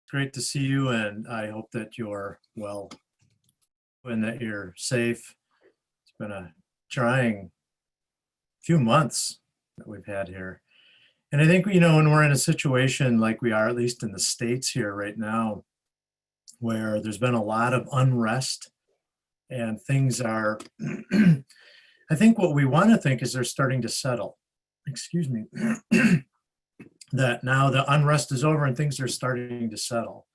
Great to see you, and I hope that you're well and that you're safe. It's been a trying few months that we've had here. And I think, when we're in a situation like we are, at least in the States here right now, where there's been a lot of unrest and things are, I think what we want to think is they're starting to settle. Excuse me. That now the unrest is over and things are starting to settle.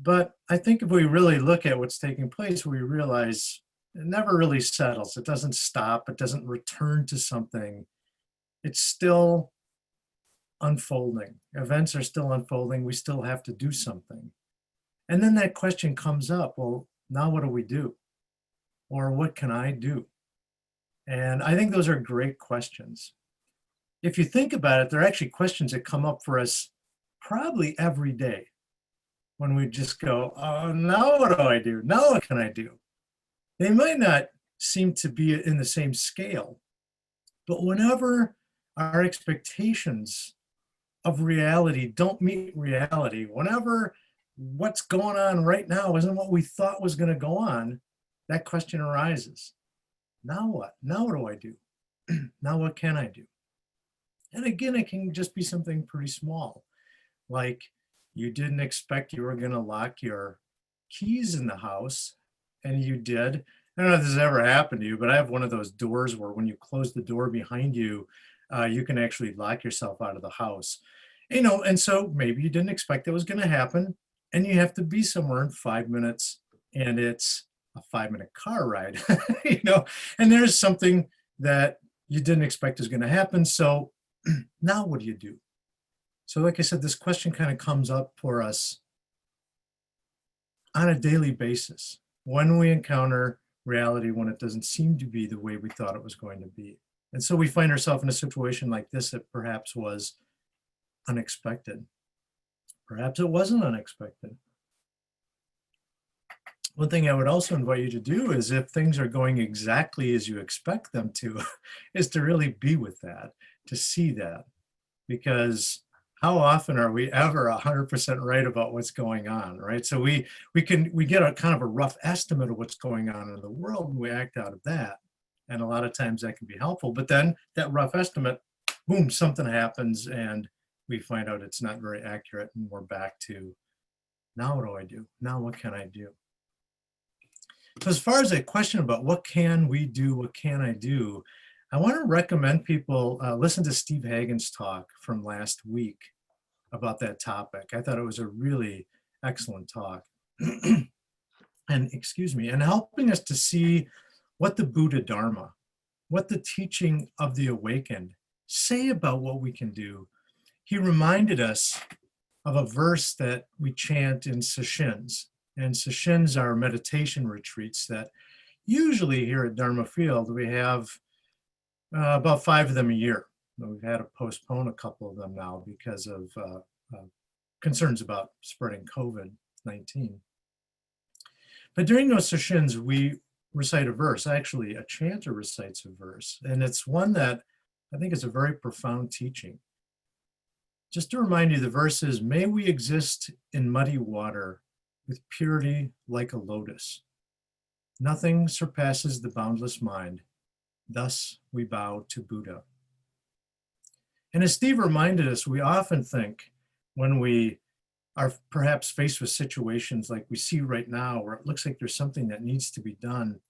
But I think if we really look at what's taking place, we realize it never really settles. It doesn't stop. It doesn't return to something. It's still unfolding. Events are still unfolding. We still have to do something. And then that question comes up, well, now what do we do? Or what can I do? And I think those are great questions. If you think about it, they're actually questions that come up for us probably every day when we just go, oh, now what do I do? Now what can I do? They might not seem to be in the same scale, but whenever our expectations of reality don't meet reality, whenever what's going on right now isn't what we thought was going to go on, that question arises. Now what? Now what do I do? Now what can I do? And again, it can just be something pretty small, like you didn't expect you were going to lock your keys in the house, and you did. I don't know if this has ever happened to you, but I have one of those doors where when you close the door behind you, you can actually lock yourself out of the house. And so maybe you didn't expect that was going to happen, and you have to be somewhere in 5 minutes, and it's a 5-minute car ride, and there's something that you didn't expect is going to happen. So now what do you do? So like I said, this question kind of comes up for us on a daily basis when we encounter reality, when it doesn't seem to be the way we thought it was going to be. And so we find ourselves in a situation like this that perhaps was unexpected. Perhaps it wasn't unexpected. One thing I would also invite you to do is, if things are going exactly as you expect them to, is to really be with that, to see that. Because how often are we ever 100% right about what's going on, right? So we get a kind of a rough estimate of what's going on in the world, and we act out of that. And a lot of times that can be helpful, but then that rough estimate, boom, something happens and we find out it's not very accurate, and we're back to, now what do I do? Now what can I do? So as far as a question about what can we do, what can I do, I want to recommend people listen to Steve Hagen's talk from last week about that topic. I thought it was a really excellent talk. And helping us to see what the Buddha Dharma, what the teaching of the awakened say about what we can do. He reminded us of a verse that we chant in sessions. And sessions are meditation retreats that usually here at Dharma Field, we have about 5 of them a year. We've had to postpone a couple of them now because of concerns about spreading COVID-19. But during those sessions, we recite a verse. Actually, a chanter recites a verse, and it's one that I think is a very profound teaching. Just to remind you, the verse is, "May we exist in muddy water with purity like a lotus. Nothing surpasses the boundless mind. Thus we bow to Buddha." And as Steve reminded us, we often think when we are perhaps faced with situations like we see right now, where it looks like there's something that needs to be done,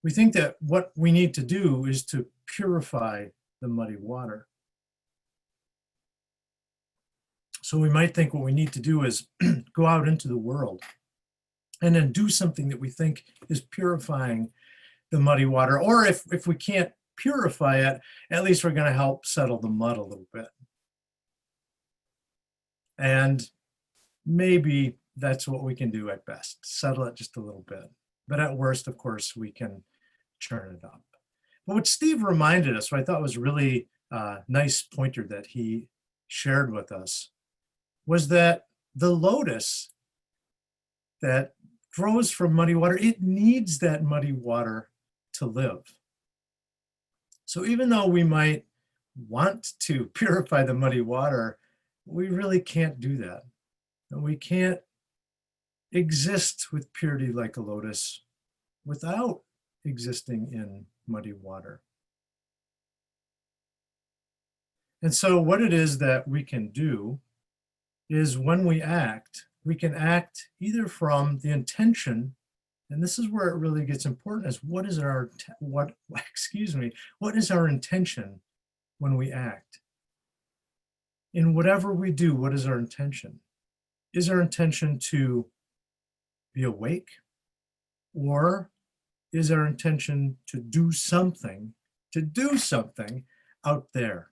we think that what we need to do is to purify the muddy water. So we might think what we need to do is go out into the world and then do something that we think is purifying the muddy water. Or if we can't purify it, at least we're going to help settle the mud a little bit. And maybe that's what we can do at best, settle it just a little bit. But at worst, of course, we can churn it up. But what Steve reminded us, what I thought was really nice pointer that he shared with us, was that the lotus that grows from muddy water, it needs that muddy water to live. So even though we might want to purify the muddy water, we really can't do that. And we can't exist with purity like a lotus without existing in muddy water. And so what it is that we can do is when we can act either from the intention, and this is where it really gets important, is what is our intention when we act? In whatever we do, what is our intention? Is our intention to be awake? Or is our intention to do something out there?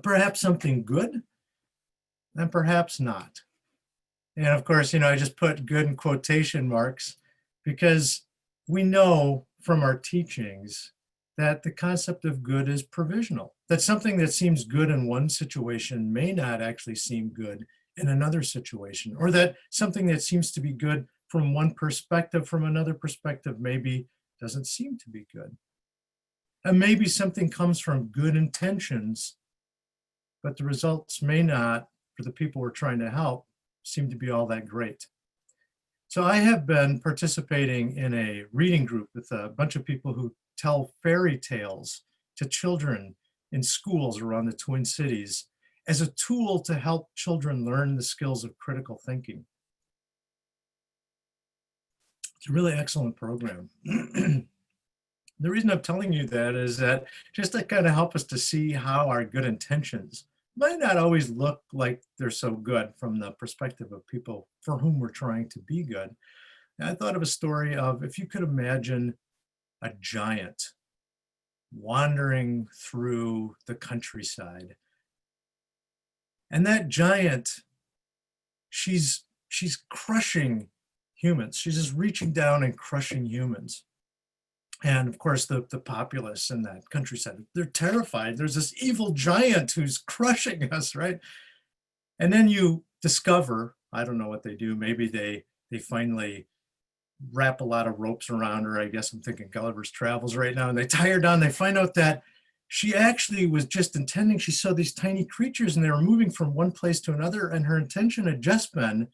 Perhaps something good, and perhaps not. And of course, I just put good in quotation marks because we know from our teachings that the concept of good is provisional, that something that seems good in one situation may not actually seem good in another situation, or that something that seems to be good from one perspective, from another perspective, maybe doesn't seem to be good. And maybe something comes from good intentions, but the results may not, for the people we're trying to help, seem to be all that great. So I have been participating in a reading group with a bunch of people who tell fairy tales to children in schools around the Twin Cities as a tool to help children learn the skills of critical thinking. It's a really excellent program. The reason I'm telling you that is that just to kind of help us to see how our good intentions might not always look like they're so good from the perspective of people for whom we're trying to be good. And I thought of a story of, if you could imagine a giant wandering through the countryside. And that giant, she's crushing humans. She's just reaching down and crushing humans. And of course, the populace in that countryside, they're terrified. There's this evil giant who's crushing us, right? And then you discover, I don't know what they do, maybe they finally wrap a lot of ropes around her. I guess I'm thinking Gulliver's Travels right now, and they tie her down. They find out that she actually was just intending, she saw these tiny creatures and they were moving from one place to another, and her intention had just been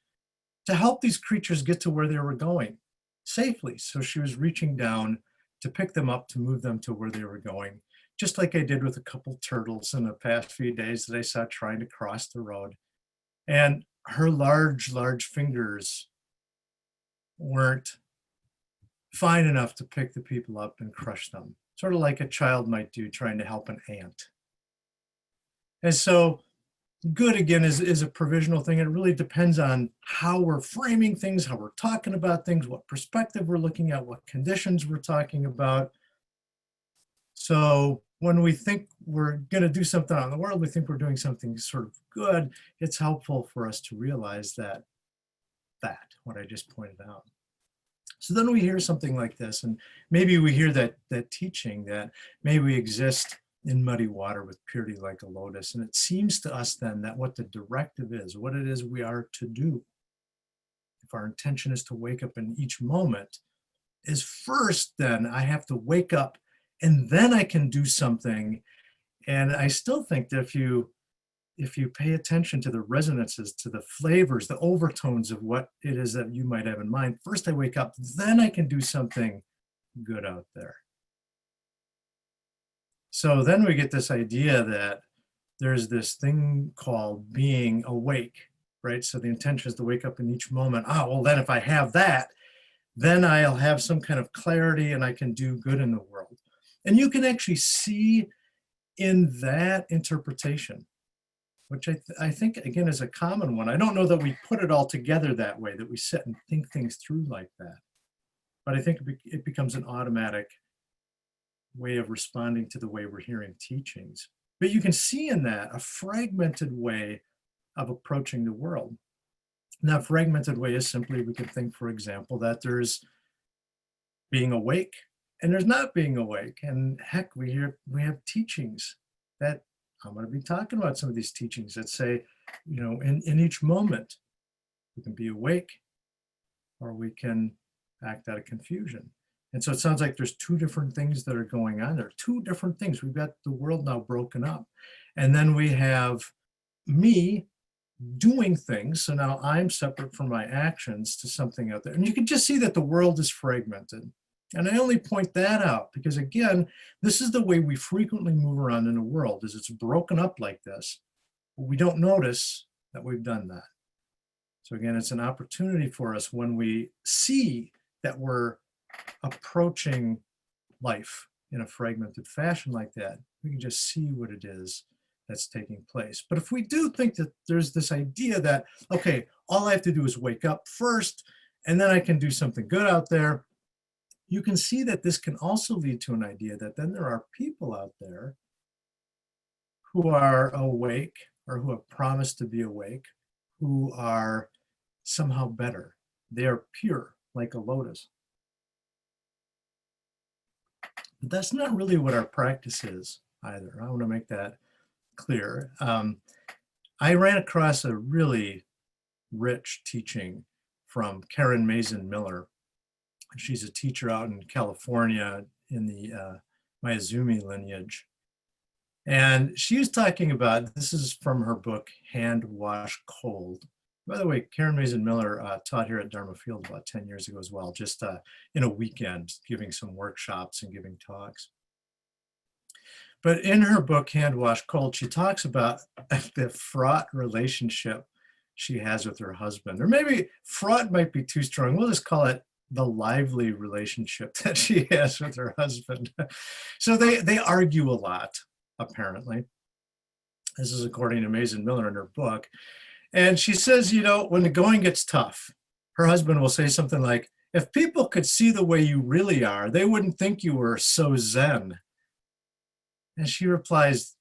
to help these creatures get to where they were going safely. So she was reaching down to pick them up, to move them to where they were going, just like I did with a couple turtles in the past few days that I saw trying to cross the road. And her large fingers weren't fine enough to pick the people up and crush them, sort of like a child might do trying to help an ant. And so good, again, is a provisional thing. It really depends on how we're framing things, how we're talking about things, what perspective we're looking at, what conditions we're talking about. So when we think we're going to do something out in the world, we think we're doing something sort of good, it's helpful for us to realize that what I just pointed out. So then we hear something like this, and maybe we hear that teaching that may we exist in muddy water with purity like a lotus. And it seems to us then that what the directive is, what it is we are to do, if our intention is to wake up in each moment, is first then I have to wake up and then I can do something. And I still think that if you pay attention to the resonances, to the flavors, the overtones of what it is that you might have in mind, first I wake up, then I can do something good out there. So then we get this idea that there's this thing called being awake, right? So the intention is to wake up in each moment. Well, then if I have that, then I'll have some kind of clarity and I can do good in the world. And you can actually see in that interpretation, which I think, again, is a common one. I don't know that we put it all together that way, that we sit and think things through like that. But I think it becomes an automatic way of responding to the way we're hearing teachings. But you can see in that a fragmented way of approaching the world. And that fragmented way is simply, we could think, for example, that there's being awake and there's not being awake. And heck, we have teachings that I'm going to be talking about, some of these teachings that say, in each moment, we can be awake or we can act out of confusion. And so it sounds like there's two different things that are going on. There are two different things. We've got the world now broken up. And then we have me doing things. So now I'm separate from my actions to something out there. And you can just see that the world is fragmented. And I only point that out because, again, this is the way we frequently move around in the world, is it's broken up like this. But we don't notice that we've done that. So again, it's an opportunity for us when we see that we're approaching life in a fragmented fashion like that, we can just see what it is that's taking place. But if we do think that there's this idea that, okay, all I have to do is wake up first, and then I can do something good out there, you can see that this can also lead to an idea that then there are people out there who are awake or who have promised to be awake, who are somehow better. They are pure, like a lotus. But that's not really what our practice is either. I want to make that clear. I ran across a really rich teaching from Karen Mazin Miller. She's a teacher out in California in the Miyazumi lineage. And she was talking about, this is from her book, Hand Wash Cold. By the way, Karen Mazin Miller taught here at Dharma Field about 10 years ago as well, just in a weekend, giving some workshops and giving talks. But in her book, Hand Wash Cold, she talks about the fraught relationship she has with her husband. Or maybe fraught might be too strong. We'll just call it the lively relationship that she has with her husband. So they argue a lot, apparently. This is according to Mazin Miller in her book. And she says, you know, when the going gets tough, her husband will say something like, if people could see the way you really are, they wouldn't think you were so zen. And she replies,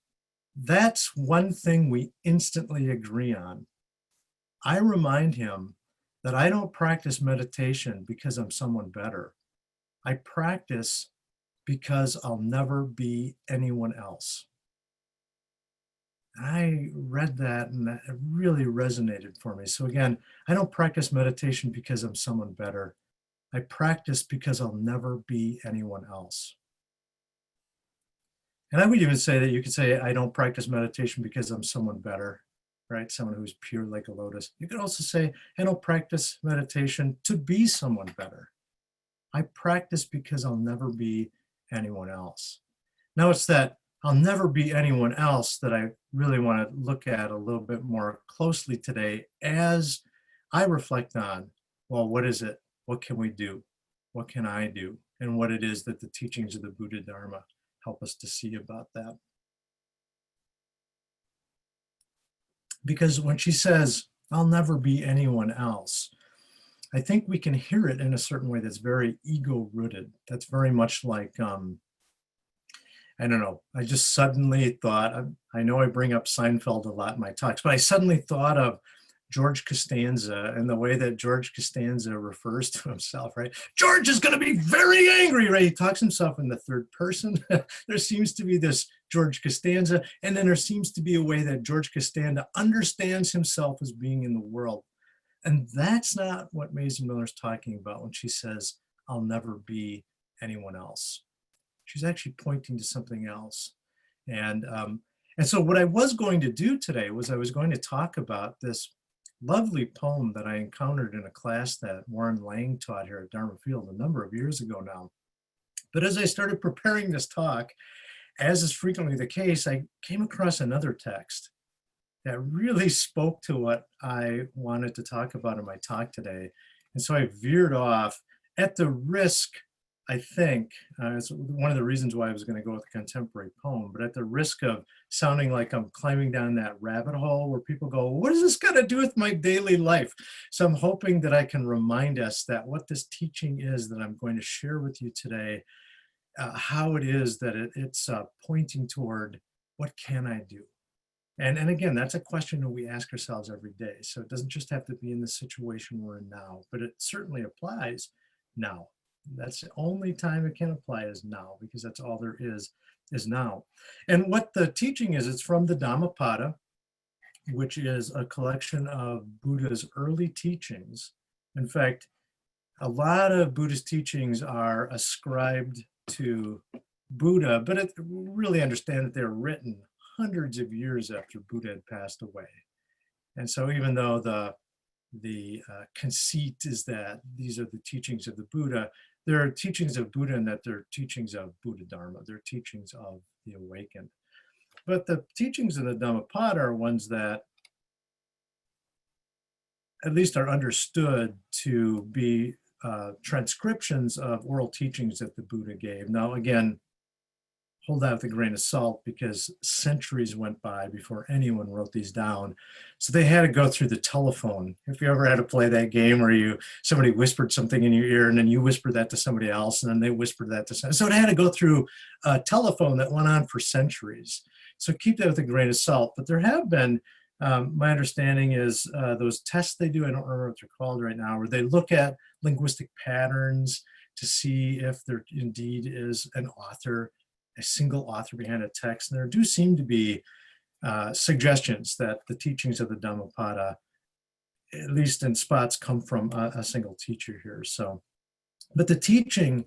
that's one thing we instantly agree on. I remind him that I don't practice meditation because I'm someone better. I practice because I'll never be anyone else. I read that and that really resonated for me. So again, I don't practice meditation because I'm someone better. I practice because I'll never be anyone else. And I would even say that you could say, I don't practice meditation because I'm someone better, right? Someone who's pure like a lotus. You could also say, I don't practice meditation to be someone better. I practice because I'll never be anyone else. Now it's that I'll never be anyone else that I really want to look at a little bit more closely today as I reflect on, well, what is it? What can we do? What can I do? And what it is that the teachings of the Buddha Dharma help us to see about that. Because when she says, I'll never be anyone else, I think we can hear it in a certain way that's very ego-rooted. That's very much like, I don't know, I just suddenly thought, I know I bring up Seinfeld a lot in my talks, but I suddenly thought of George Costanza and the way that George Costanza refers to himself, right? George is going to be very angry, right? He talks himself in the third person. There seems to be this George Costanza, and then there seems to be a way that George Costanza understands himself as being in the world. And that's not what Mazin Miller's talking about when she says, I'll never be anyone else. She's actually pointing to something else. And so what I was going to do today was I was going to talk about this lovely poem that I encountered in a class that Warren Lang taught here at Dharma Field a number of years ago now. But as I started preparing this talk, as is frequently the case, I came across another text that really spoke to what I wanted to talk about in my talk today. And so I veered off at the risk, I think, it's one of the reasons why I was going to go with a contemporary poem, but at the risk of sounding like I'm climbing down that rabbit hole where people go, what does this got to do with my daily life? So I'm hoping that I can remind us that what this teaching is that I'm going to share with you today, how it is that it's pointing toward what can I do? And again, that's a question that we ask ourselves every day. So it doesn't just have to be in the situation we're in now, but it certainly applies now. That's the only time it can apply is now, because that's all there is now. And what the teaching is, it's from the Dhammapada, which is a collection of Buddha's early teachings. In fact, a lot of Buddhist teachings are ascribed to Buddha, but really understand that they're written hundreds of years after Buddha had passed away. And so even though the conceit is that these are the teachings of the Buddha, there are teachings of Buddha and that they're teachings of Buddha Dharma. They're teachings of the awakened. But the teachings of the Dhammapada are ones that at least are understood to be transcriptions of oral teachings that the Buddha gave. Now, again, hold that with a grain of salt because centuries went by before anyone wrote these down. So they had to go through the telephone. If you ever had to play that game where somebody whispered something in your ear and then you whispered that to somebody else and then they whispered that to somebody. So it had to go through a telephone that went on for centuries. So keep that with a grain of salt. But there have been, my understanding is those tests they do, I don't remember what they're called right now, where they look at linguistic patterns to see if there indeed is an author, a single author behind a text. And there do seem to be suggestions that the teachings of the Dhammapada, at least in spots, come from a single teacher here. So, but the teaching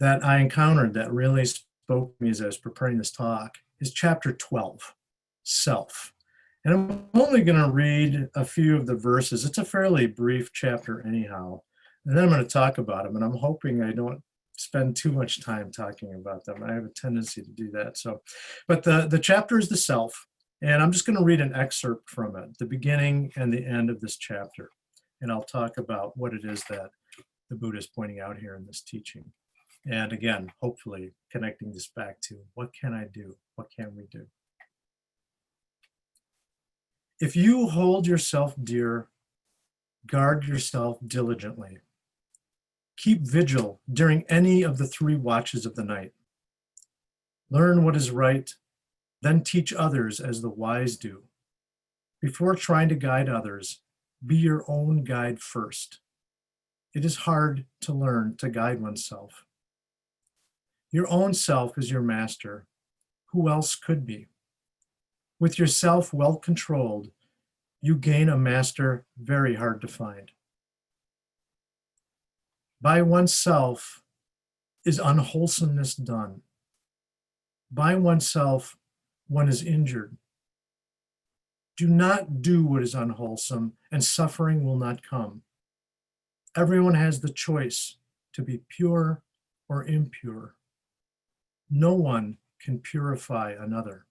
that I encountered that really spoke to me as I was preparing this talk is chapter 12, Self. And I'm only going to read a few of the verses. It's a fairly brief chapter anyhow. And then I'm going to talk about them. And I'm hoping I don't spend too much time talking about them. I have a tendency to do that. So, but the chapter is the Self. And I'm just going to read an excerpt from it, the beginning and the end of this chapter. And I'll talk about what it is that the Buddha is pointing out here in this teaching. And again, hopefully connecting this back to what can I do? What can we do? If you hold yourself dear, guard yourself diligently. Keep vigil during any of the 3 watches of the night. Learn what is right, then teach others as the wise do. Before trying to guide others, be your own guide first. It is hard to learn to guide oneself. Your own self is your master. Who else could be? With yourself well controlled, you gain a master very hard to find. By oneself is unwholesomeness done. By oneself, one is injured. Do not do what is unwholesome, and suffering will not come. Everyone has the choice to be pure or impure. No one can purify another.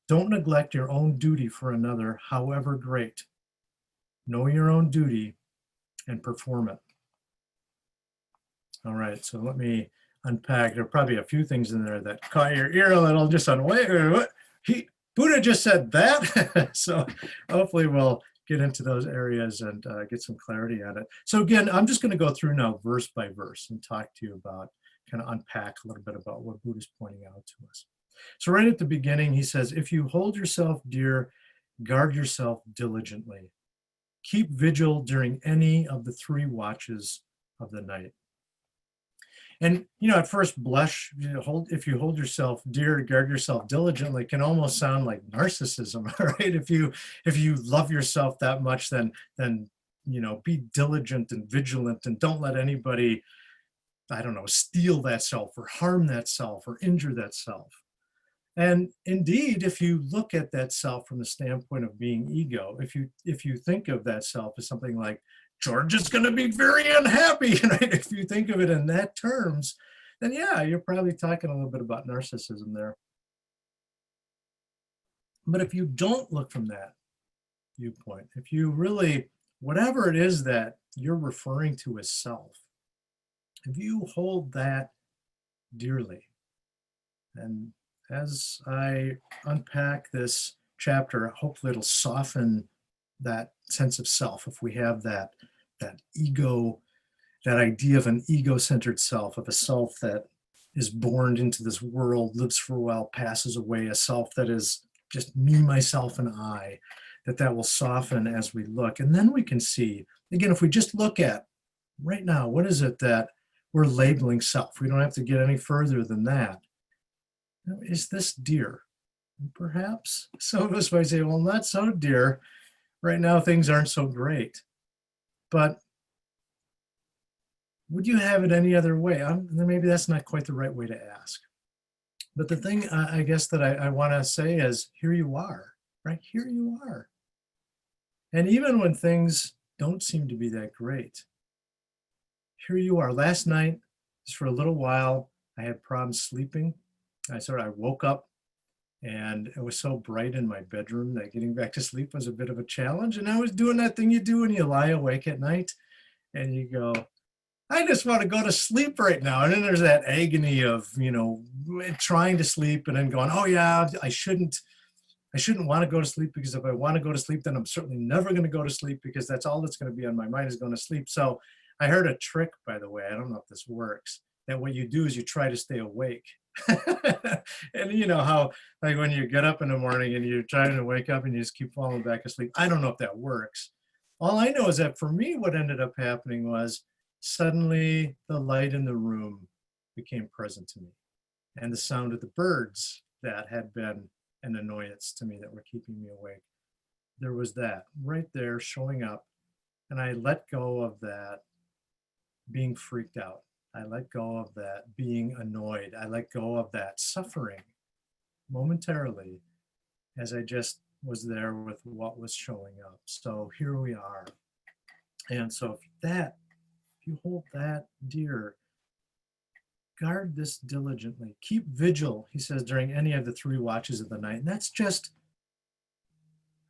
Don't neglect your own duty for another, however great. Know your own duty and perform it. All right, so let me unpack. There are probably a few things in there that caught your ear a little, just on, wait, what? Buddha just said that? So hopefully we'll get into those areas and get some clarity on it. So again, I'm just going to go through now verse by verse and talk to you about, kind of unpack a little bit about what Buddha's pointing out to us. So right at the beginning, he says, if you hold yourself dear, guard yourself diligently. Keep vigil during any of the 3 watches of the night. And, at first blush, if you hold yourself dear, guard yourself diligently, can almost sound like narcissism, right? If you love yourself that much, then be diligent and vigilant and don't let anybody, I don't know, steal that self or harm that self or injure that self. And indeed, if you look at that self from the standpoint of being ego, if you think of that self as something like, George is going to be very unhappy, right? If you think of it in that terms, then yeah, you're probably talking a little bit about narcissism there. But if you don't look from that viewpoint, if you really, whatever it is that you're referring to as self, if you hold that dearly, and as I unpack this chapter, hopefully it'll soften that sense of self. If we have that ego, that idea of an ego-centered self, of a self that is born into this world, lives for a while, passes away, a self that is just me, myself, and I, that will soften as we look. And then we can see, again, if we just look at right now, what is it that we're labeling self? We don't have to get any further than that. Is this dear? Perhaps some of us might say, well, not so dear. Right now, things aren't so great. But would you have it any other way? Maybe that's not quite the right way to ask. But the thing I guess that I want to say is, here you are, right? Here you are. And even when things don't seem to be that great, here you are. Last night, just for a little while, I had problems sleeping. I woke up and it was so bright in my bedroom that getting back to sleep was a bit of a challenge. And I was doing that thing you do when you lie awake at night and you go, I just want to go to sleep right now. And then there's that agony of, trying to sleep and then going, oh yeah, I shouldn't want to go to sleep, because if I want to go to sleep, then I'm certainly never going to go to sleep, because that's all that's going to be on my mind is going to sleep. So I heard a trick, by the way, I don't know if this works, that what you do is you try to stay awake. And you know how, like when you get up in the morning and you're trying to wake up and you just keep falling back asleep. I don't know if that works. All I know is that for me, what ended up happening was suddenly the light in the room became present to me, and the sound of the birds that had been an annoyance to me that were keeping me awake. There was that right there showing up, and I let go of that being freaked out. I let go of that being annoyed. I let go of that suffering momentarily as I just was there with what was showing up. So here we are. And so if you hold that dear, guard this diligently. Keep vigil, he says, during any of the 3 watches of the night. And that's just,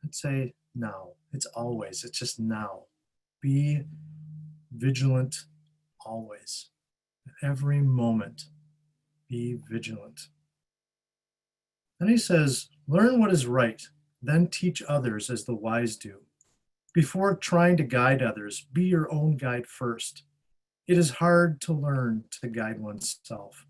let's say, now. It's always, it's just now. Be vigilant always. At every moment, be vigilant. Then he says, learn what is right, then teach others as the wise do. Before trying to guide others, be your own guide first. It is hard to learn to guide oneself.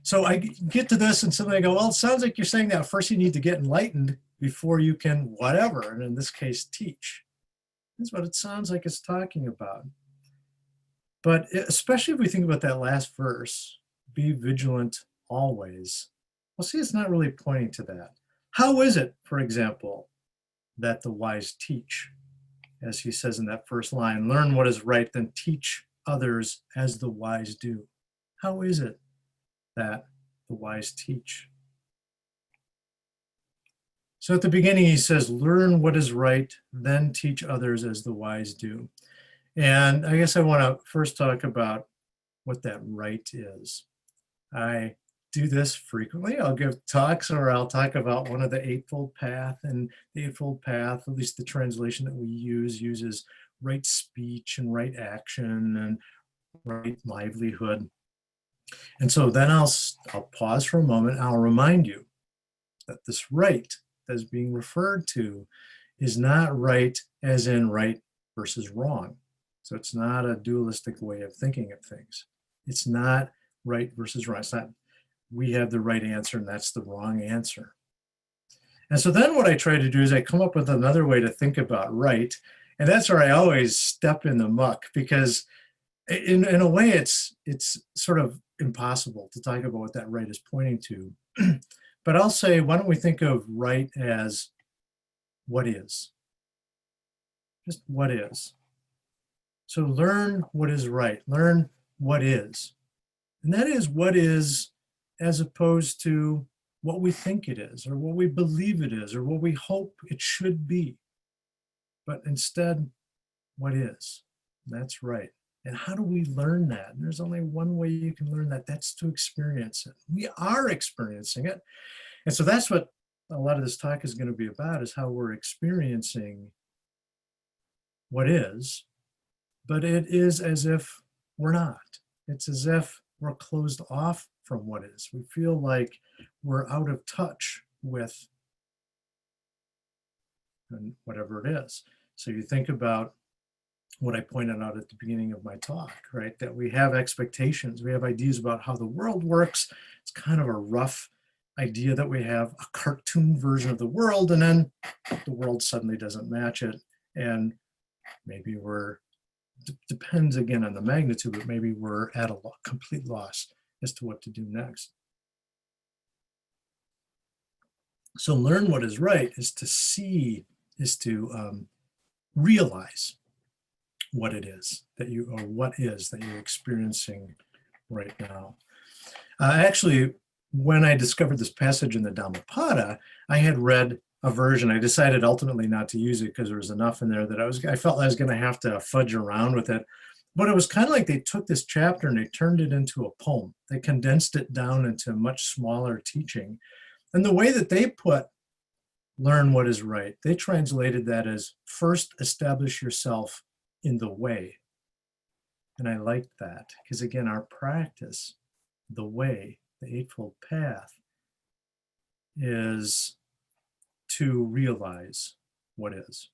So I get to this and somebody go, well, it sounds like you're saying that first you need to get enlightened before you can whatever, and in this case, teach. That's what it sounds like it's talking about. But especially if we think about that last verse, be vigilant always. Well, see, it's not really pointing to that. How is it, for example, that the wise teach? As he says in that first line, learn what is right, then teach others as the wise do. How is it that the wise teach? So at the beginning, he says, learn what is right, then teach others as the wise do. And I guess I want to first talk about what that right is. I do this frequently. I'll give talks or I'll talk about one of the Eightfold Path, and the Eightfold Path, at least the translation that we use, uses right speech and right action and right livelihood. And so then I'll pause for a moment. I'll remind you that this right that is being referred to is not right as in right versus wrong. So it's not a dualistic way of thinking of things. It's not right versus wrong. It's not we have the right answer and that's the wrong answer. And so then what I try to do is I come up with another way to think about right. And that's where I always step in the muck, because in a way it's sort of impossible to talk about what that right is pointing to. But I'll say, why don't we think of right as what is? Just what is. So learn what is right. Learn what is. And that is what is, as opposed to what we think it is, or what we believe it is, or what we hope it should be. But instead, what is. That's right. And how do we learn that? And there's only one way you can learn that. That's to experience it. We are experiencing it. And so that's what a lot of this talk is going to be about, is how we're experiencing what is, but it is as if we're not. It's as if we're closed off from what is. We feel like we're out of touch with whatever it is. So you think about what I pointed out at the beginning of my talk, right? That we have expectations, we have ideas about how the world works. It's kind of a rough idea that we have, a cartoon version of the world, and then the world suddenly doesn't match it. And maybe depends again on the magnitude, but maybe we're at a complete loss as to what to do next. So learn what is right is to see, is to realize what it is that what is that you're experiencing right now. Actually, when I discovered this passage in the Dhammapada, I had read a version. I decided ultimately not to use it because there was enough in there that I felt I was going to have to fudge around with it. But it was kind of like they took this chapter and they turned it into a poem. They condensed it down into much smaller teaching. And the way that they put learn what is right, they translated that as first establish yourself in the way. And I liked that because, again, our practice, the way, the Eightfold Path, is to realize what is.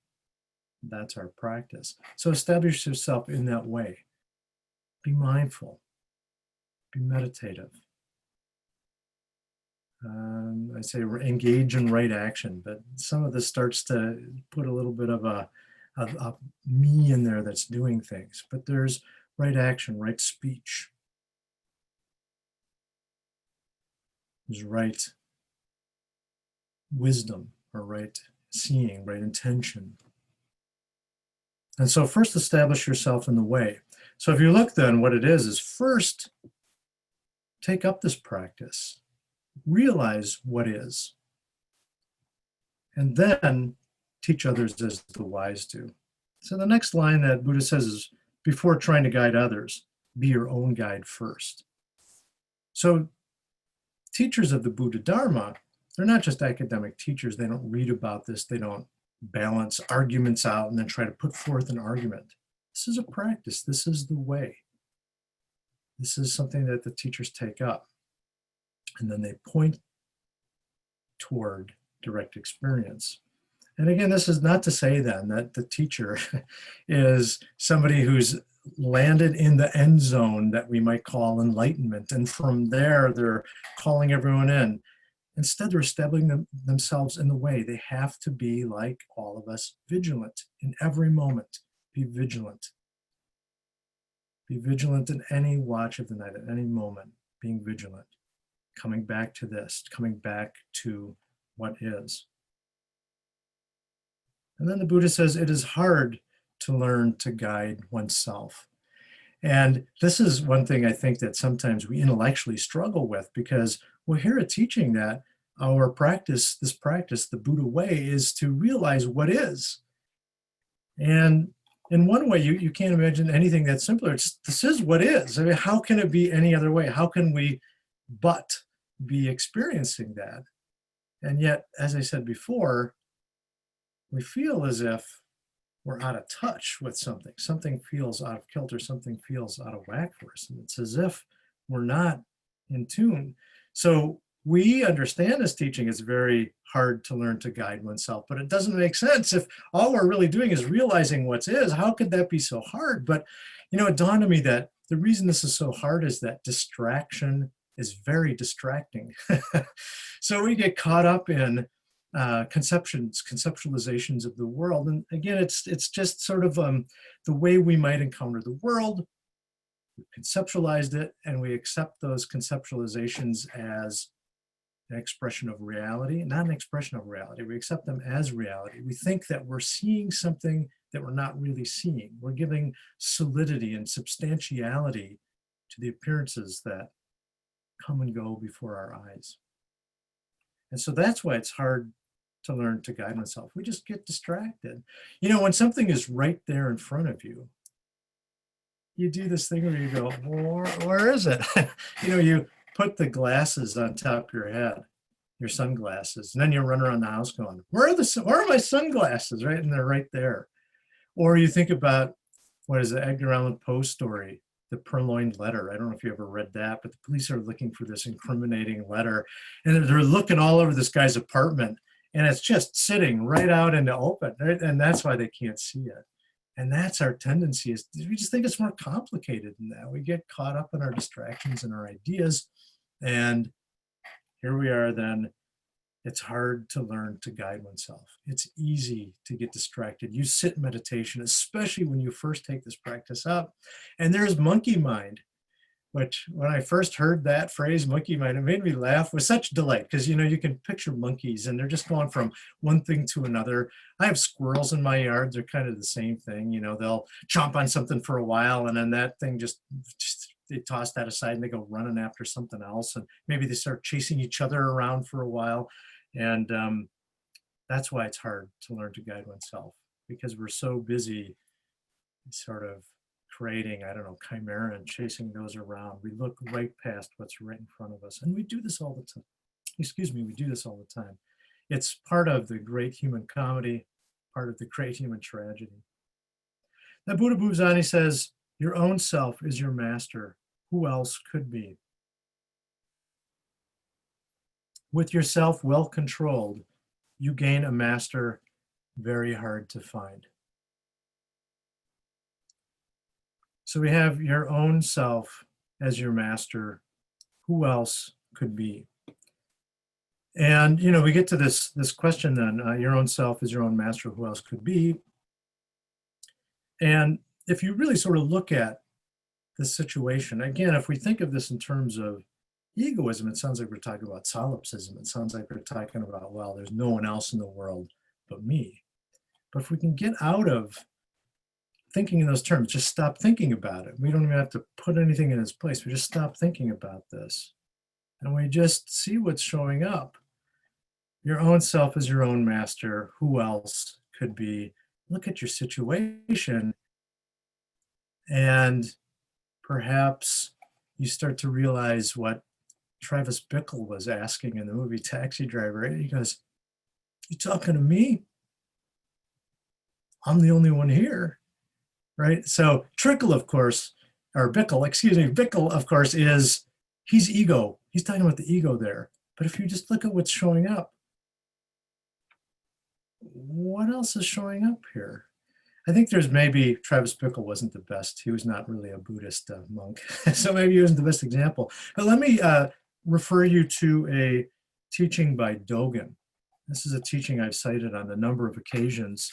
That's our practice. So establish yourself in that way. Be mindful. Be meditative. I say engage in right action, but some of this starts to put a little bit of a me in there that's doing things. But there's right action, right speech. There's right wisdom, or right seeing, right intention. And so first establish yourself in the way. So if you look then, what it is first take up this practice, realize what is, and then teach others as the wise do. So the next line that Buddha says is, before trying to guide others, be your own guide first. So teachers of the Buddha Dharma, they're not just academic teachers. They don't read about this. They don't balance arguments out and then try to put forth an argument. This is a practice. This is the way. This is something that the teachers take up. And then they point toward direct experience. And again, this is not to say then that the teacher is somebody who's landed in the end zone that we might call enlightenment. And from there, they're calling everyone in. Instead, they're establishing themselves in the way. They have to be, like all of us, vigilant in every moment. Be vigilant. Be vigilant in any watch of the night, at any moment, being vigilant. Coming back to this, coming back to what is. And then the Buddha says it is hard to learn to guide oneself. And this is one thing I think that sometimes we intellectually struggle with, because we'll hear a teaching that our practice, this practice, the Buddha way, is to realize what is. And in one way, you can't imagine anything that's simpler. This is what is. I mean, how can it be any other way? How can we but be experiencing that? And yet, as I said before, we feel as if we're out of touch with something. Something feels out of kilter, something feels out of whack for us. And it's as if we're not in tune. So we understand this teaching is very hard to learn to guide oneself, but it doesn't make sense. If all we're really doing is realizing what is, how could that be so hard? But, it dawned on me that the reason this is so hard is that distraction is very distracting. So we get caught up in conceptualizations of the world. And again, it's just sort of the way we might encounter the world. We've conceptualized it, and we accept those conceptualizations as an expression of reality, not an expression of reality. We accept them as reality. We think that we're seeing something that we're not really seeing. We're giving solidity and substantiality to the appearances that come and go before our eyes. And so that's why it's hard to learn to guide oneself. We just get distracted. When something is right there in front of you, you do this thing where you go, where is it? You put the glasses on top of your head, your sunglasses, and then you run around the house going, where are my sunglasses, right? And they're right there. Or you think about, what is the Edgar Allan Poe story, The Purloined Letter. I don't know if you ever read that, but the police are looking for this incriminating letter, and they're looking all over this guy's apartment, and it's just sitting right out in the open, right? And that's why they can't see it. And that's our tendency, is we just think it's more complicated than that. We get caught up in our distractions and our ideas, and here we are then. It's hard to learn to guide oneself. It's easy to get distracted. You sit in meditation, especially when you first take this practice up, and there's monkey mind, which when I first heard that phrase, monkey mind, it made me laugh with such delight, because you can picture monkeys and they're just going from one thing to another. I have squirrels in my yard. They're kind of the same thing. They'll chomp on something for a while, and then that thing just they toss that aside and they go running after something else, and maybe they start chasing each other around for a while. And That's why it's hard to learn to guide oneself, because we're so busy sort of creating, I don't know, chimera and chasing those around. We look right past what's right in front of us. And we do this all the time. Excuse me, we do this all the time. It's part of the great human comedy, part of the great human tragedy. Now Buddha moves on, he says, your own self is your master. Who else could be? With yourself well controlled, you gain a master very hard to find. So we have your own self as your master. Who else could be? And, you know, we get to this question then, your own self is your own master. Who else could be? And if you really sort of look at the situation, again, if we think of this in terms of egoism, it sounds like we're talking about solipsism. It sounds like we're talking about, well, there's no one else in the world but me. But if we can get out of thinking in those terms, just stop thinking about it. We don't even have to put anything in its place. We just stop thinking about this. And we just see what's showing up. Your own self is your own master. Who else could be? Look at your situation, and perhaps you start to realize what Travis Bickle was asking in the movie Taxi Driver. He goes, you talking to me? I'm the only one here, right? So Trickle, of course, or Bickle, excuse me, Bickle, of course, he's ego. He's talking about the ego there. But if you just look at what's showing up, what else is showing up here? I think there's maybe, Travis Bickle wasn't the best. He was not really a Buddhist monk. So maybe he wasn't the best example. But let me refer you to a teaching by Dogan. This is a teaching I've cited on a number of occasions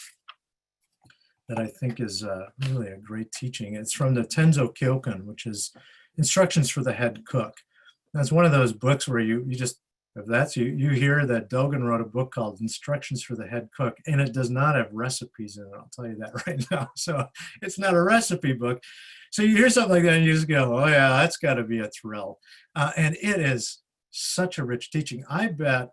that I think is really a great teaching. It's from the Tenzo Kyokan, which is Instructions for the Head Cook. That's one of those books where you just, if that's you hear that Dogan wrote a book called Instructions for the Head Cook, and it does not have recipes in it. I'll tell you that right now. So it's not a recipe book. So you hear something like that and you just go, oh yeah, that's got to be a thrill. And it is such a rich teaching. I bet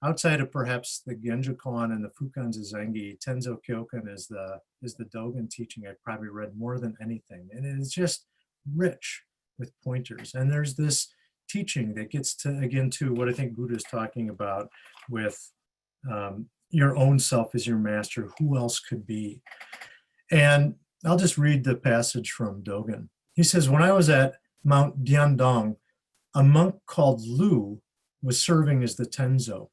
outside of perhaps the Genjo Koan and the Fukan Zazengi, Tenzo Kyokan is the Dogan teaching I've probably read more than anything. And it is just rich with pointers. And there's this teaching that gets to, again, to what I think Buddha is talking about with your own self is your master. Who else could be? And I'll just read the passage from Dogan. He says, when I was at Mount Diandong, a monk called Lu was serving as the Tenzo.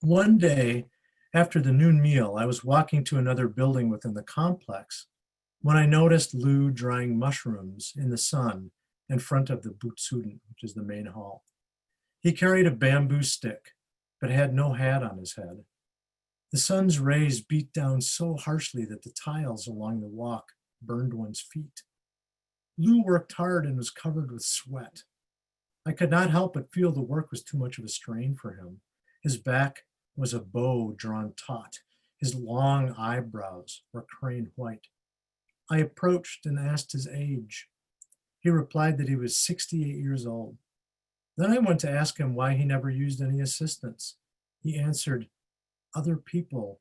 One day, after the noon meal, I was walking to another building within the complex when I noticed Lu drying mushrooms in the sun in front of the Butsudan, which is the main hall. He carried a bamboo stick, but had no hat on his head. The sun's rays beat down so harshly that the tiles along the walk burned one's feet. Lu worked hard and was covered with sweat. I could not help but feel the work was too much of a strain for him. His back was a bow drawn taut. His long eyebrows were crane white. I approached and asked his age. He replied that he was 68 years old. Then I went to ask him why he never used any assistance. He answered, other people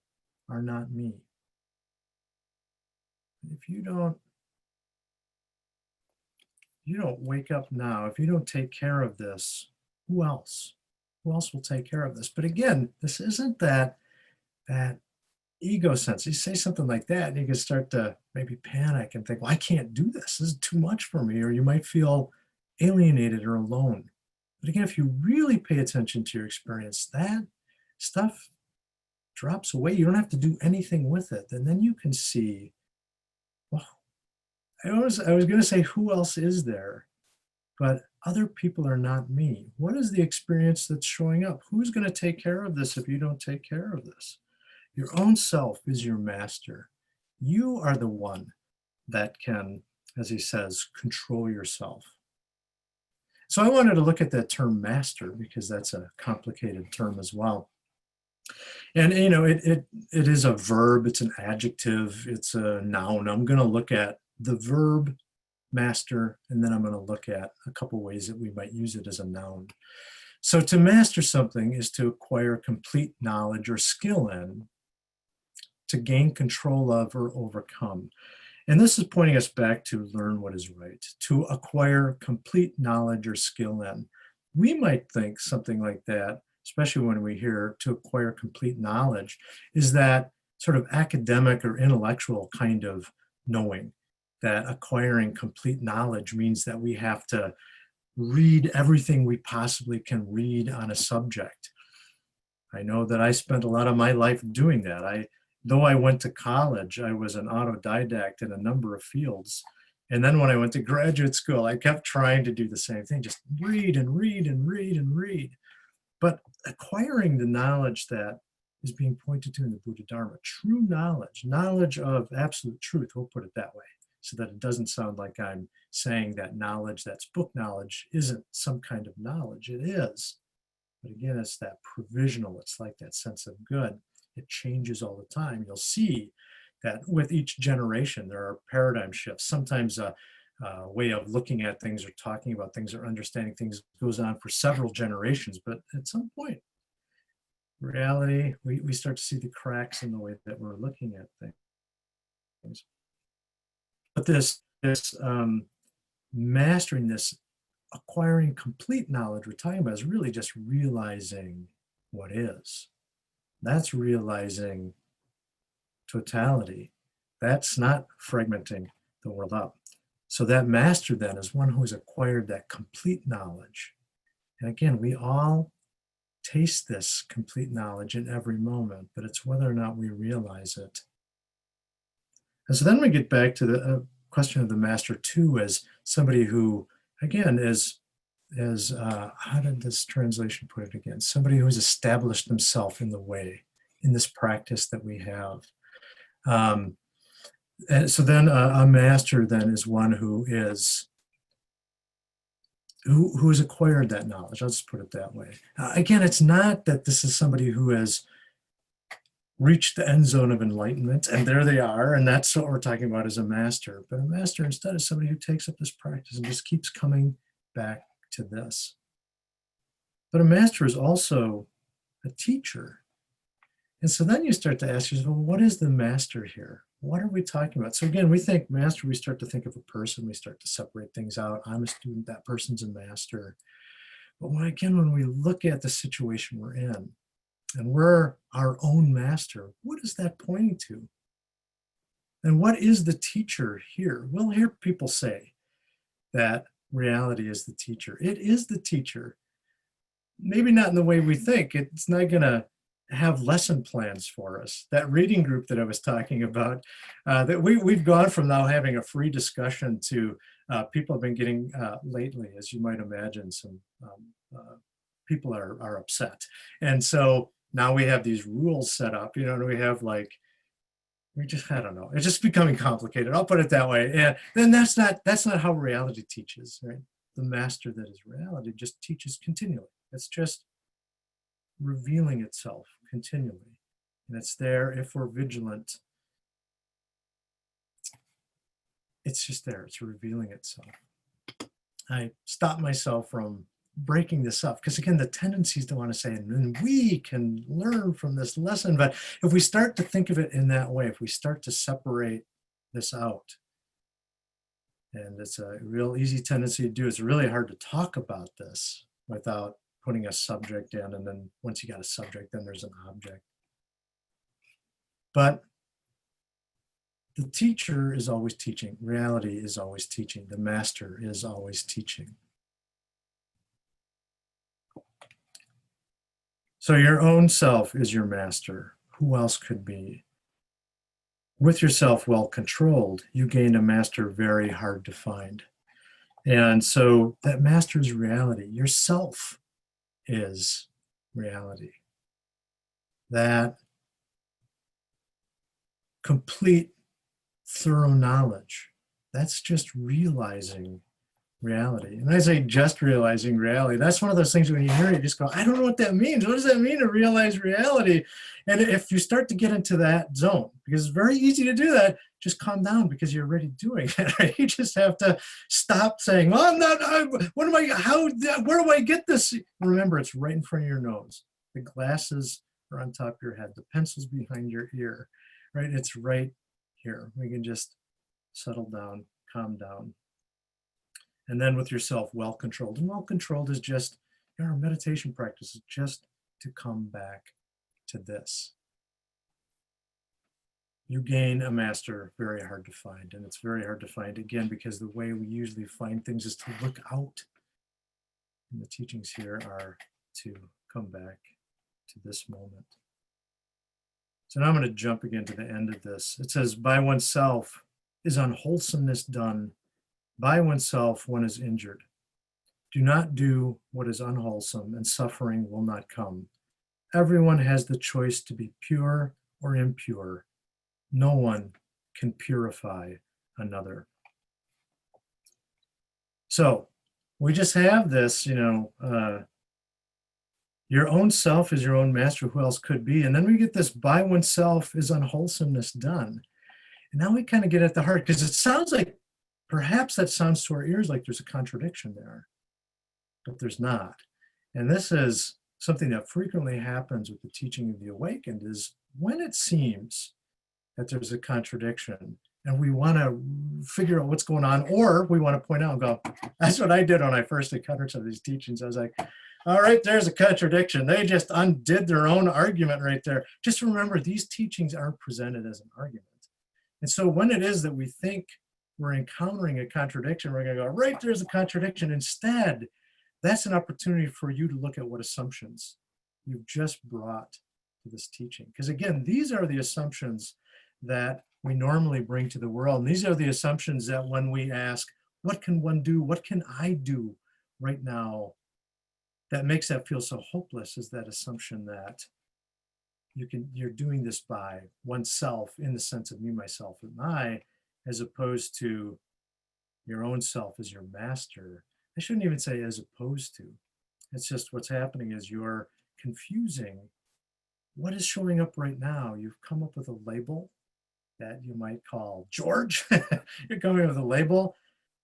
are not me. If you don't wake up now, if you don't take care of this, who else? Who else will take care of this? But again, this isn't that ego sense. You say something like that and you can start to maybe panic and think, well, I can't do this. This is too much for me. Or you might feel alienated or alone. But again, if you really pay attention to your experience, that stuff drops away. You don't have to do anything with it. And then you can see, well, I was going to say, who else is there? But other people are not me. What is the experience that's showing up? Who's going to take care of this if you don't take care of this? Your own self is your master. You are the one that can, as he says, control yourself. So I wanted to look at that term master because that's a complicated term as well. And, you know, it is a verb, it's an adjective, it's a noun. I'm going to look at the verb master, and then I'm going to look at a couple ways that we might use it as a noun. So to master something is to acquire complete knowledge or skill in, to gain control of or overcome. And this is pointing us back to learn what is right, to acquire complete knowledge or skill in. We might think something like that, especially when we hear to acquire complete knowledge, is that sort of academic or intellectual kind of knowing, that acquiring complete knowledge means that we have to read everything we possibly can read on a subject. I know that I spent a lot of my life doing that. Though I went to college, I was an autodidact in a number of fields. And then when I went to graduate school, I kept trying to do the same thing, just read and read and read and read. But acquiring the knowledge that is being pointed to in the Buddha Dharma, true knowledge, knowledge of absolute truth, we'll put it that way, so that it doesn't sound like I'm saying that knowledge that's book knowledge isn't some kind of knowledge. It is. But again, it's that provisional, it's like that sense of good. It changes all the time. You'll see that with each generation, there are paradigm shifts. Sometimes a way of looking at things or talking about things or understanding things goes on for several generations, but at some point, reality, we start to see the cracks in the way that we're looking at things. But this mastering this, acquiring complete knowledge we're talking about is really just realizing what is. That's realizing totality. That's not fragmenting the world up. So that master then is one who has acquired that complete knowledge. And again, we all taste this complete knowledge in every moment, but it's whether or not we realize it. And so then we get back to the question of the master too, as somebody who, again, is how did this translation put it again? Somebody who has established themselves in the way, in this practice that we have. And so then a master then is one who has acquired that knowledge. I'll just put it that way. Again, it's not that this is somebody who has reached the end zone of enlightenment and there they are, and that's what we're talking about as a master. But a master instead is somebody who takes up this practice and just keeps coming back to this. But a master is also a teacher. And so then you start to ask yourself, well, what is the master here? What are we talking about? So again, we think master, we start to think of a person, we start to separate things out. I'm a student, that person's a master. But when we look at the situation we're in, and we're our own master, what is that pointing to? And what is the teacher here? We'll hear people say that reality is the teacher. It is the teacher. Maybe not in the way we think. It's not going to have lesson plans for us. That reading group that I was talking about, that we've gone from now having a free discussion to people have been getting lately, as you might imagine, some people are upset. And so now we have these rules set up, and we have I don't know, it's just becoming complicated. I'll put it that way. And then that's not how reality teaches, right? The master that is reality just teaches continually. It's just revealing itself continually. And it's there if we're vigilant. It's just there, it's revealing itself. I stop myself from breaking this up because again, the tendency is to want to say, and we can learn from this lesson. But if we start to think of it in that way, if we start to separate this out, and it's a real easy tendency to do, it's really hard to talk about this without putting a subject in, and then once you got a subject, then there's an object. But the teacher is always teaching. Reality is always teaching. The master is always teaching. So your own self is your master. Who else could be? With yourself well controlled, you gain a master very hard to find. And so that master is reality. Yourself is reality. That complete, thorough knowledge, that's just realizing reality. And I say just realizing reality. That's one of those things when you hear it, you just go, I don't know what that means. What does that mean to realize reality? And if you start to get into that zone, because it's very easy to do that, just calm down because you're already doing it. Right? You just have to stop saying, well, what am I, where do I get this? Remember, it's right in front of your nose. The glasses are on top of your head. The pencil's behind your ear, right? It's right here. We can just settle down, calm down. And then with yourself, well-controlled. And well-controlled is just, our meditation practice is just to come back to this. You gain a master very hard to find. And it's very hard to find, again, because the way we usually find things is to look out. And the teachings here are to come back to this moment. So now I'm going to jump again to the end of this. It says, by oneself is unwholesomeness done. By oneself, one is injured. Do not do what is unwholesome, and suffering will not come. Everyone has the choice to be pure or impure. No one can purify another. So we just have this, your own self is your own master, who else could be? And then we get this, by oneself is unwholesomeness done. And now we kind of get at the heart, because it sounds like, perhaps that sounds to our ears like there's a contradiction there, but there's not. And this is something that frequently happens with the teaching of the awakened, is when it seems that there's a contradiction and we want to figure out what's going on, or we want to point out and go, that's what I did when I first encountered some of these teachings. I was like, all right, there's a contradiction. They just undid their own argument right there. Just remember, these teachings aren't presented as an argument. And so when it is that we think we're encountering a contradiction, we're going to go, right, there's a contradiction. Instead, that's an opportunity for you to look at what assumptions you've just brought to this teaching. Because again, these are the assumptions that we normally bring to the world. And these are the assumptions that when we ask, what can one do? What can I do right now that makes that feel so hopeless, is that assumption that you're doing this by oneself, in the sense of me, myself, and I, as opposed to your own self as your master. I shouldn't even say as opposed to. It's just what's happening is you're confusing what is showing up right now. You've come up with a label that you might call George. You're coming up with a label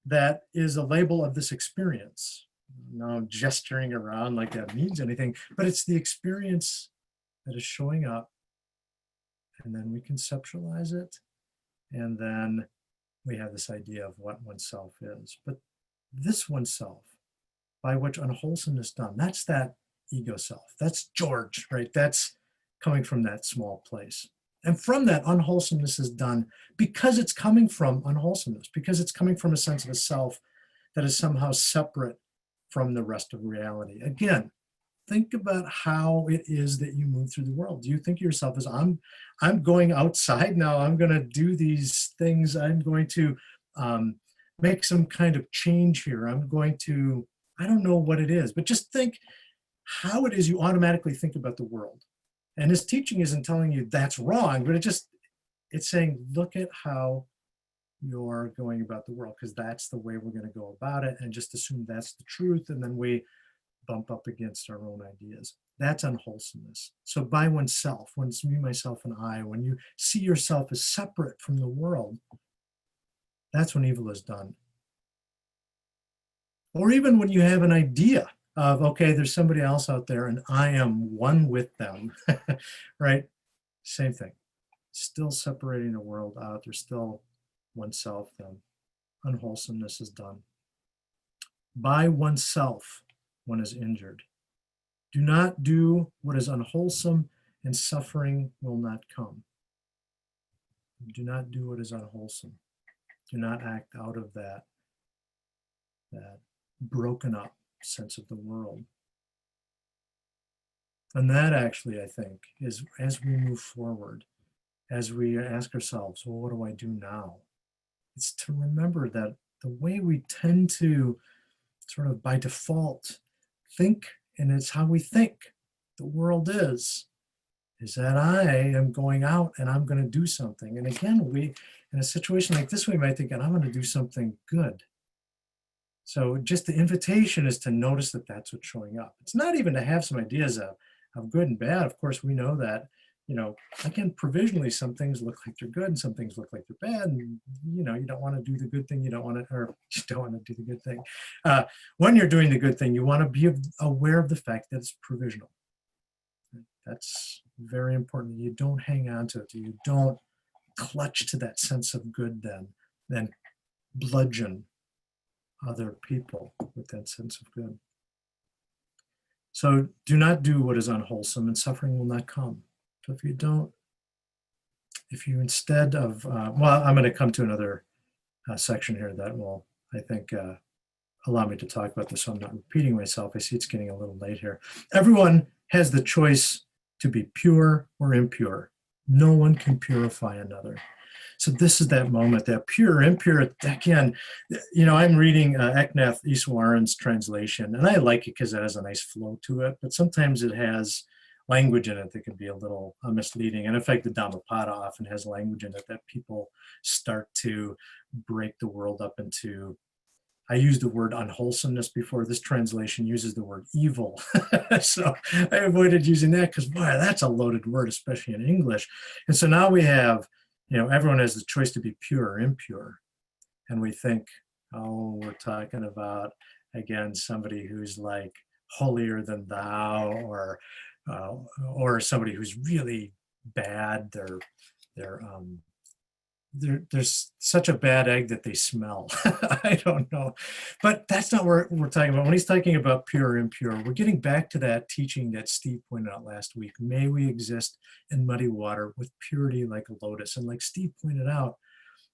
that is a label of this experience. Now I'm gesturing around like that means anything, but it's the experience that is showing up, and then we conceptualize it, and then we have this idea of what oneself is. But this oneself, by which unwholesomeness done, that's that ego self. That's George, right? That's coming from that small place. And from that, unwholesomeness is done because it's coming from unwholesomeness, because it's coming from a sense of a self that is somehow separate from the rest of reality. Again, think about how it is that you move through the world. Do you think of yourself as, I'm going outside now, I'm going to do these things, I'm going to make some kind of change here, I'm going to, I don't know what it is, but just think how it is you automatically think about the world. And his teaching isn't telling you that's wrong, but it's saying, look at how you're going about the world, because that's the way we're going to go about it, and just assume that's the truth, and then we bump up against our own ideas. That's unwholesomeness. So by oneself, when it's me, myself, and I, when you see yourself as separate from the world, that's when evil is done. Or even when you have an idea of, okay, there's somebody else out there and I am one with them, right? Same thing. Still separating the world out. There's still oneself then. Unwholesomeness is done. By oneself, one is injured. Do not do what is unwholesome, and suffering will not come. Do not do what is unwholesome. Do not act out of that broken up sense of the world. And that actually, I think, is as we move forward, as we ask ourselves, well, what do I do now? It's to remember that the way we tend to sort of by default think, and it's how we think the world is that I am going out and I'm going to do something. And again, in a situation like this, we might think, and I'm going to do something good. So just the invitation is to notice that that's what's showing up. It's not even to have some ideas of good and bad. Of course, we know that, again, provisionally, some things look like they're good and some things look like they're bad. And, you don't want to do the good thing. You don't want to, or you don't want to do the good thing. When you're doing the good thing, you want to be aware of the fact that it's provisional. That's very important. You don't hang on to it. You don't clutch to that sense of good then bludgeon other people with that sense of good. So do not do what is unwholesome, and suffering will not come. So if you instead of, well, I'm going to come to another section here that will, I think, allow me to talk about this so I'm not repeating myself. I see it's getting a little late here. Everyone has the choice to be pure or impure. No one can purify another. So this is that moment, that pure, impure, again, I'm reading Eknath Easwaran's translation, and I like it because it has a nice flow to it, but sometimes it has language in it that can be a little misleading. And in fact, the Dhammapada often has language in it that people start to break the world up into. I used the word unwholesomeness before. This translation uses the word evil. So I avoided using that because, boy, that's a loaded word, especially in English. And so now we have, everyone has the choice to be pure or impure. And we think, oh, we're talking about, again, somebody who's like holier than thou, or somebody who's really bad. There's such a bad egg that they smell. I don't know. But that's not what we're talking about. When he's talking about pure or impure, we're getting back to that teaching that Steve pointed out last week. May we exist in muddy water with purity like a lotus. And like Steve pointed out,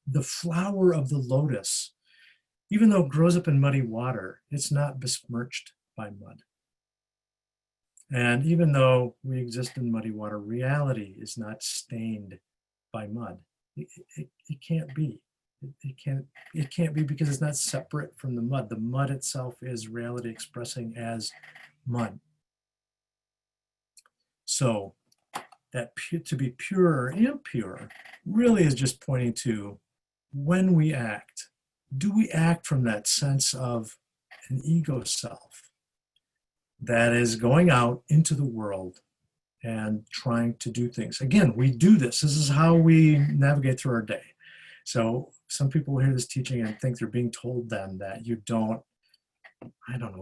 the flower of the lotus, even though it grows up in muddy water, it's not besmirched by mud. And even though we exist in muddy water, reality is not stained by mud. It can't be. It can't be because it's not separate from the mud. The mud itself is reality expressing as mud. So that to be pure or impure really is just pointing to when we act. Do we act from that sense of an ego self that is going out into the world and trying to do things? Again, we do this. This is how we navigate through our day. So some people will hear this teaching and think they're being told then that you don't,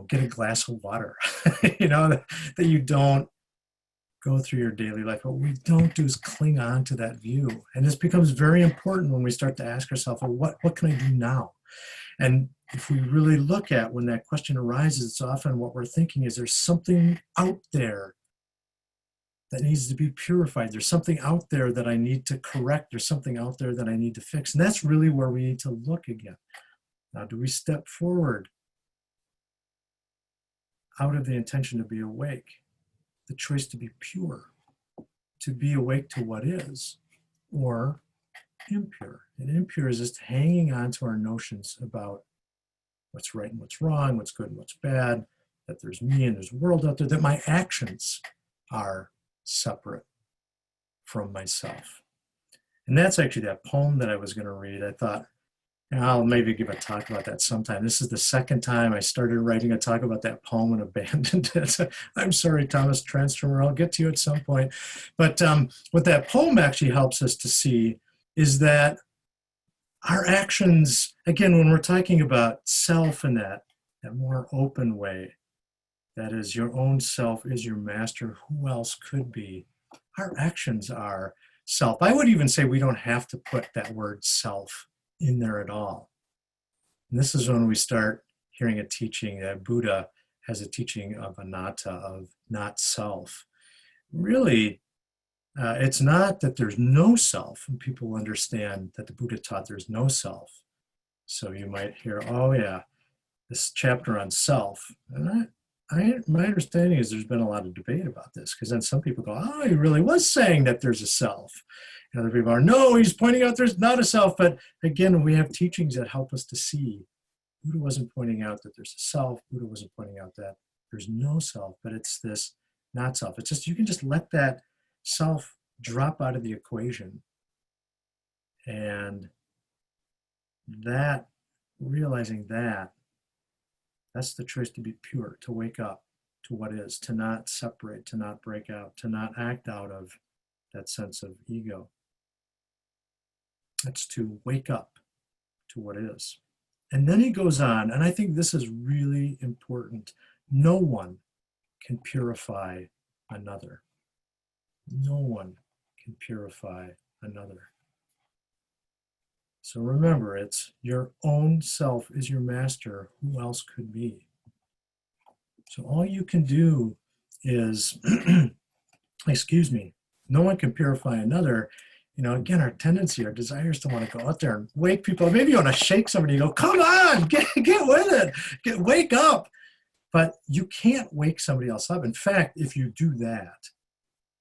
get a glass of water, that you don't go through your daily life. What we don't do is cling on to that view. And this becomes very important when we start to ask ourselves, well, what can I do now? And if we really look at when that question arises, it's often what we're thinking is there's something out there that needs to be purified. There's something out there that I need to correct. There's something out there that I need to fix. And that's really where we need to look again. Now, do we step forward out of the intention to be awake, the choice to be pure, to be awake to what is, or impure? And impure is just hanging on to our notions about what's right and what's wrong, what's good and what's bad, that there's me and there's a world out there, that my actions are separate from myself. And that's actually that poem that I was going to read. I thought, I'll maybe give a talk about that sometime. This is the second time I started writing a talk about that poem and abandoned it. I'm sorry, Thomas Transformer, I'll get to you at some point. But what that poem actually helps us to see is that our actions, again, when we're talking about self in that more open way, that is, your own self is your master, who else could be? Our actions are self. I would even say we don't have to put that word self in there at all. And this is when we start hearing a teaching that Buddha has a teaching of anatta, of not self. Really, it's not that there's no self, and people understand that the Buddha taught there's no self. So you might hear, oh yeah, this chapter on self. And my understanding is there's been a lot of debate about this, because then some people go, oh, he really was saying that there's a self. And other people are, no, he's pointing out there's not a self. But again, we have teachings that help us to see. Buddha wasn't pointing out that there's a self. Buddha wasn't pointing out that there's no self, but it's this not self. It's just, you can just let that self drop out of the equation. And that, realizing that That's the choice to be pure, to wake up to what is, to not separate, to not break out, to not act out of that sense of ego. It's to wake up to what is. And then he goes on, and I think this is really important. No one can purify another. No one can purify another. So remember, it's your own self is your master. Who else could be? So all you can do is, excuse me, no one can purify another. You know, again, our tendency, our desire is to want to go out there and wake people. Maybe you want to shake somebody and go, come on, get with it, wake up. But you can't wake somebody else up. In fact, if you do that,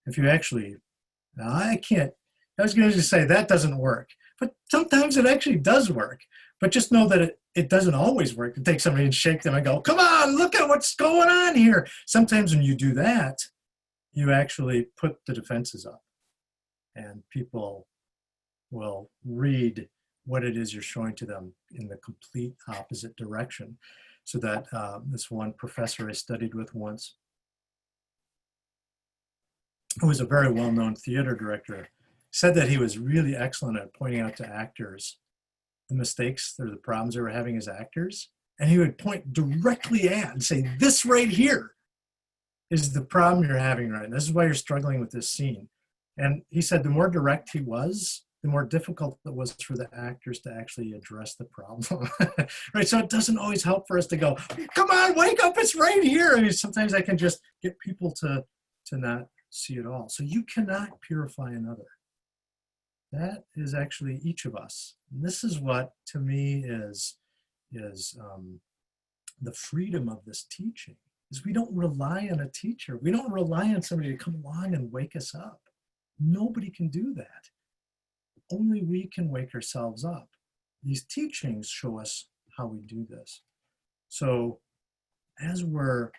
if you actually, now I was going to say that doesn't work, but sometimes it actually does work. But just know that it doesn't always work to take somebody and shake them and go, come on, look at what's going on here. Sometimes when you do that, you actually put the defenses up. And people will read what it is you're showing to them in the complete opposite direction. So that this one professor I studied with once, who was a very well-known theater director, said that he was really excellent at pointing out to actors the mistakes or the problems they were having as actors. And he would point directly at and say, this right here is the problem you're having right now. This is why you're struggling with this scene. And he said the more direct he was, the more difficult it was for the actors to actually address the problem. Right? So it doesn't always help for us to go, come on, wake up, it's right here. I mean, sometimes I can just get people to not see it all. So you cannot purify another. That is actually each of us. And this is what, to me, is the freedom of this teaching, is we don't rely on a teacher. We don't rely on somebody to come along and wake us up. Nobody can do that. Only we can wake ourselves up. These teachings show us how we do this. So as we're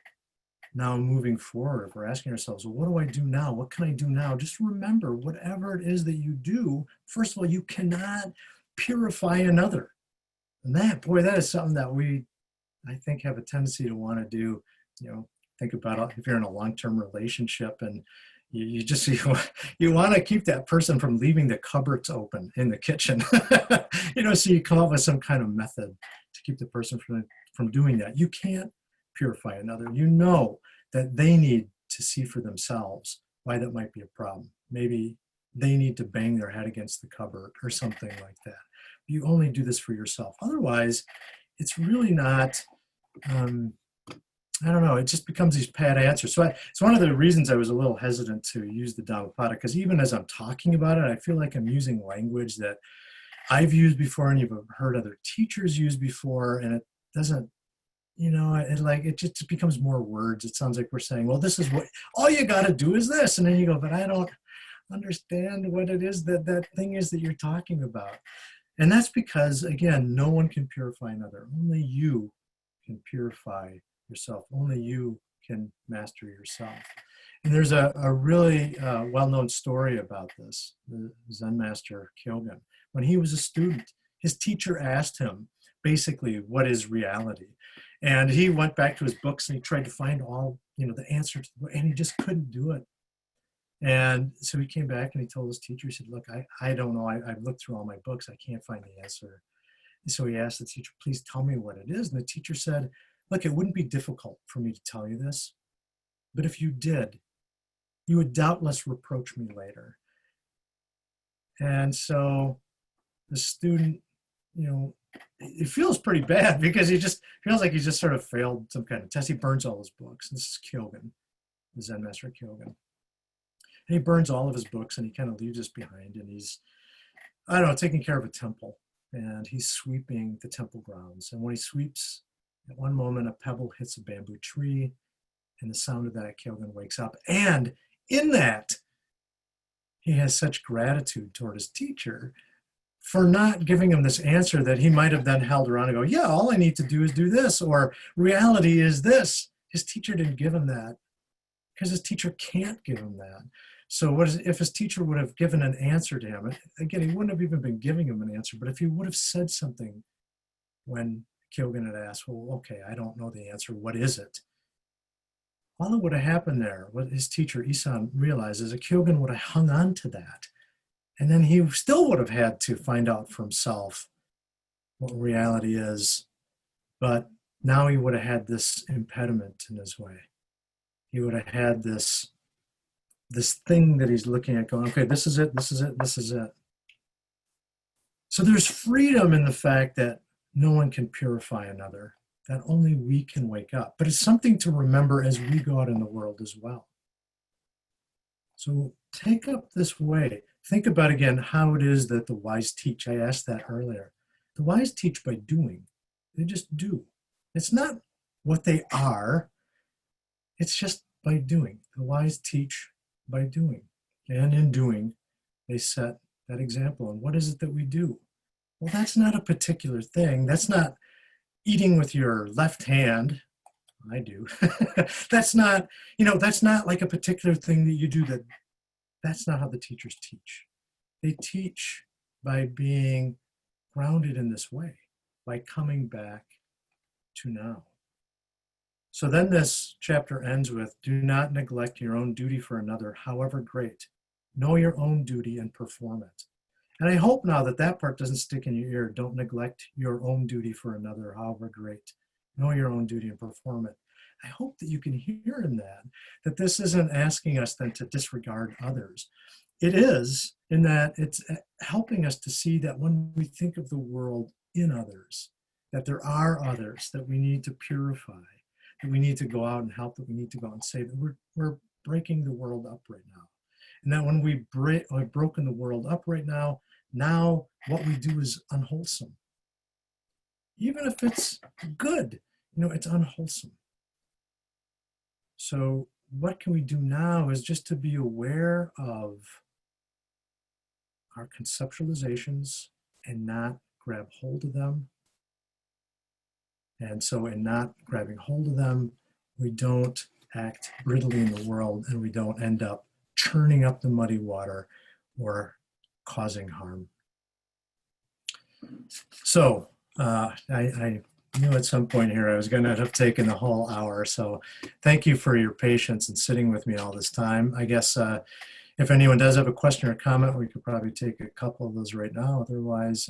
now moving forward, if we're asking ourselves, well, what do I do now? What can I do now? Just remember, whatever it is that you do, first of all, you cannot purify another. And that is something that we, I think, have a tendency to want to do. You know, think about if you're in a long-term relationship and you want to keep that person from leaving the cupboards open in the kitchen. You know, so you come up with some kind of method to keep the person from doing that. You can't purify another. You know that they need to see for themselves why that might be a problem. Maybe they need to bang their head against the cupboard or something like that. You only do this for yourself. Otherwise, it's really not, I don't know, it just becomes these pat answers. So it's one of the reasons I was a little hesitant to use the Dhammapada, because even as I'm talking about it, I feel like I'm using language that I've used before and you've heard other teachers use before, and it doesn't, you know, it just becomes more words. It sounds like we're saying, well, this is what, all you got to do is this. And then you go, but I don't understand what it is that thing is that you're talking about. And that's because, again, no one can purify another. Only you can purify yourself. Only you can master yourself. And there's a really well-known story about this. The Zen master Kyogen, when he was a student, his teacher asked him basically, what is reality? And he went back to his books and he tried to find all, you know, the answer to, and he just couldn't do it. And so he came back and he told his teacher, he said, look, I don't know. I've looked through all my books. I can't find the answer. And so he asked the teacher, please tell me what it is. And the teacher said, look, it wouldn't be difficult for me to tell you this, but if you did, you would doubtless reproach me later. And so the student, you know, it feels pretty bad because he just feels like he just sort of failed some kind of test. He burns all his books. This is Kyogen, the Zen master Kyogen. And he burns all of his books and he kind of leaves us behind. And he's, I don't know, taking care of a temple. And he's sweeping the temple grounds. And when he sweeps, at one moment, a pebble hits a bamboo tree. And the sound of that, Kyogen wakes up. And in that, he has such gratitude toward his teacher for not giving him this answer that he might have then held around and go, yeah, all I need to do is do this, or reality is this. His teacher didn't give him that because his teacher can't give him that. So if his teacher would have given an answer to him, again, he wouldn't have even been giving him an answer, but if he would have said something when Kyogen had asked, well, okay, I don't know the answer. What is it? All that would have happened there, what his teacher Isan realizes, a Kyogen would have hung on to that. And then he still would have had to find out for himself what reality is. But now he would have had this impediment in his way. He would have had this thing that he's looking at going, okay, this is it, this is it, this is it. So there's freedom in the fact that no one can purify another, that only we can wake up. But it's something to remember as we go out in the world as well. So take up this way. Think about again how it is that the wise teach. I asked that earlier. The wise teach by doing. They just do. It's not what they are. It's just by doing. The wise teach by doing. And in doing, they set that example. And what is it that we do? Well, that's not a particular thing. That's not eating with your left hand. I do. That's not, that's not like a particular thing that you do. That's not how the teachers teach. They teach by being grounded in this way, by coming back to now. So then this chapter ends with, do not neglect your own duty for another, however great. Know your own duty and perform it. And I hope now that that part doesn't stick in your ear. Don't neglect your own duty for another, however great. Know your own duty and perform it. I hope that you can hear in that this isn't asking us then to disregard others. It is in that it's helping us to see that when we think of the world in others, that there are others that we need to purify, that we need to go out and help, that we need to go out and save. We're breaking the world up right now. And that when we've broken the world up right now what we do is unwholesome. Even if it's good, it's unwholesome. So what can we do now is just to be aware of our conceptualizations and not grab hold of them. And so in not grabbing hold of them, we don't act brittly in the world and we don't end up churning up the muddy water or causing harm. So I knew at some point here I was going to have taken the whole hour. So thank you for your patience and sitting with me all this time. I guess if anyone does have a question or comment, we could probably take a couple of those right now. Otherwise,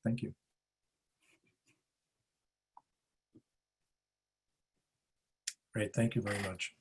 thank you. Great, thank you very much.